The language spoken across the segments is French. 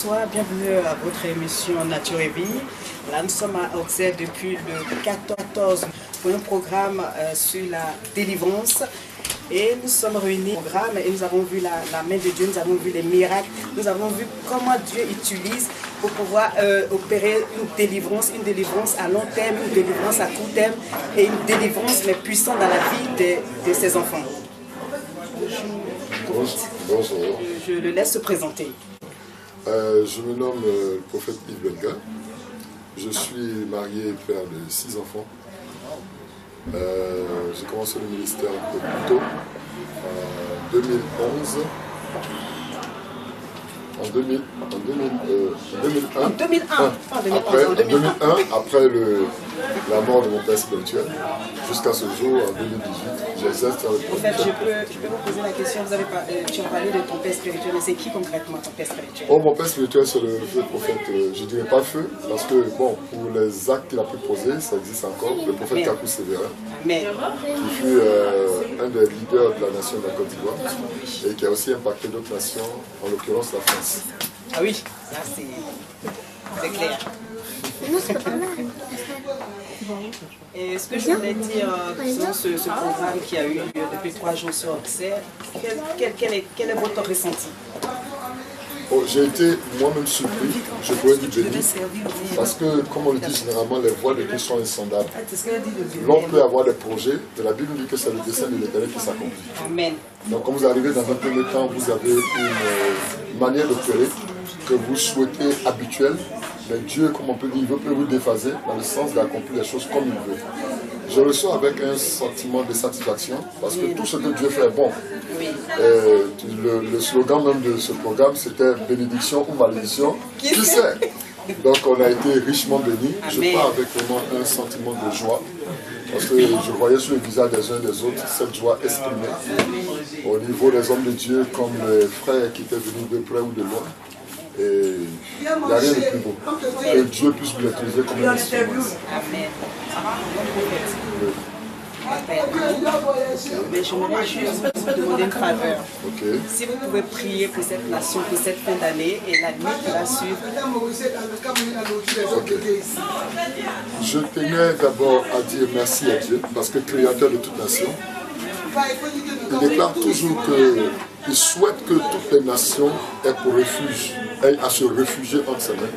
Bonsoir, bienvenue à votre émission Nature et Vie. Là, nous sommes à Auxerre depuis le 14 pour un programme sur la délivrance. Et nous sommes réunis au programme et nous avons vu la main de Dieu, nous avons vu les miracles, nous avons vu comment Dieu utilise pour pouvoir opérer une délivrance à long terme, une délivrance à court terme et une délivrance mais puissante dans la vie de ses enfants. Bonjour. Je le laisse se présenter. Je me nomme le prophète Yves Belga. Je suis marié et père de 6 enfants. J'ai commencé le ministère un peu plus tôt, en 2011. En 2001. Après la mort de mon père spirituel, jusqu'à ce jour, en 2018, j'exerce dans le prophète. Je peux vous poser la question, tu as parlé de ton père spirituel, mais c'est qui concrètement ton père spirituel? Oh, mon père spirituel, c'est le feu prophète, je ne dirais pas feu, parce que, bon, pour les actes qu'il a pu poser, ça existe encore, le prophète Kakou Sévérin, qui fut un des leaders de la nation de la Côte d'Ivoire, et qui a aussi impacté d'autres nations, en l'occurrence la France. Ah oui, ça c'est clair. Et ce que je voulais dire sur ce programme qui a eu lieu depuis 3 jours sur Auxerre, quel est votre ressenti? Oh, j'ai été moi-même surpris, je pourrais dire béni, parce que, comme on le dit généralement, les voies de Dieu sont insondables. L'on peut avoir des projets, mais la Bible dit que c'est le dessein de l'Éternel qui s'accomplit. Amen. Donc, quand vous arrivez dans un premier temps, vous avez une manière d'opérer que vous souhaitez habituelle, mais Dieu, comme on peut dire, il peut vous déphaser dans le sens d'accomplir les choses comme il veut. Je reçois avec un sentiment de satisfaction, parce que tout ce que Dieu fait est bon. Le slogan même de ce programme, c'était bénédiction ou malédiction, qui sait? Donc on a été richement bénis. Je pars avec vraiment un sentiment de joie, parce que je voyais sur le visage des uns et des autres cette joie exprimée au niveau des hommes de Dieu, comme les frères qui étaient venus de près ou de loin. Et il n'y a rien de plus beau. Que Dieu puisse vous utiliser comme un instrument. Amen. Mais j'aimerais juste vous demander une faveur. Si vous pouvez prier pour cette nation, pour cette fin d'année et la nuit qui va suivre. Je tenais d'abord à dire merci à Dieu, parce que créateur de toute nation, il déclare toujours qu'il souhaite que toutes les nations aient pour refuge, aient à se réfugier entre ses mains.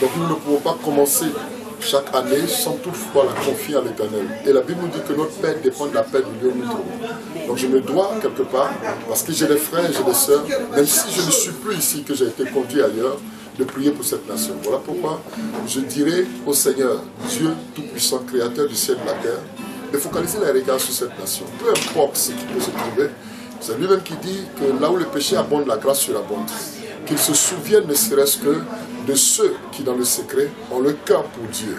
Donc nous ne pouvons pas commencer chaque année sans toutefois la confier à l'Éternel. Et la Bible nous dit que notre paix dépend de la paix du Dieu où nous trouvons. Donc je me dois quelque part, parce que j'ai des frères et j'ai des sœurs, même si je ne suis plus ici, que j'ai été conduit ailleurs, de prier pour cette nation. Voilà pourquoi je dirais au Seigneur, Dieu Tout-Puissant, Créateur du ciel et de la terre, de focaliser les regards sur cette nation. Peu importe ce qui peut se trouver, c'est lui-même qui dit que là où le péché abonde, la grâce surabonde. Qu'il se souvienne ne serait-ce que de ceux qui, dans le secret, ont le cœur pour Dieu.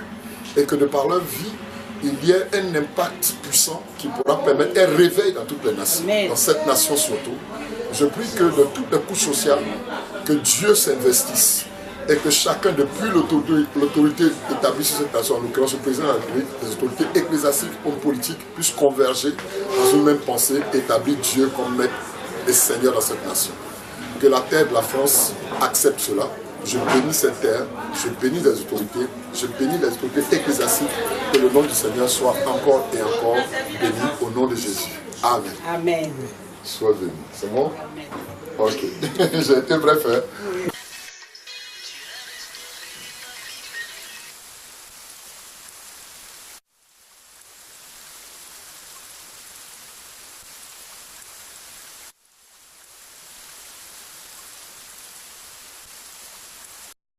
Et que de par leur vie, il y ait un impact puissant qui pourra permettre un réveil dans toutes les nations. Dans cette nation surtout. Je prie que de toutes les couches sociales, que Dieu s'investisse. Et que chacun, depuis l'autorité établie sur cette nation, en l'occurrence le président de la République, les autorités ecclésiastiques, hommes politiques, puissent converger dans une même pensée, établir Dieu comme maître et Seigneur dans cette nation. Que la terre de la France accepte cela. Je bénis cette terre, je bénis les autorités, je bénis les autorités ecclésiastiques, que le nom du Seigneur soit encore et encore béni au nom de Jésus. Amen. Amen. Sois béni. C'est bon? Ok. J'ai été bref, hein?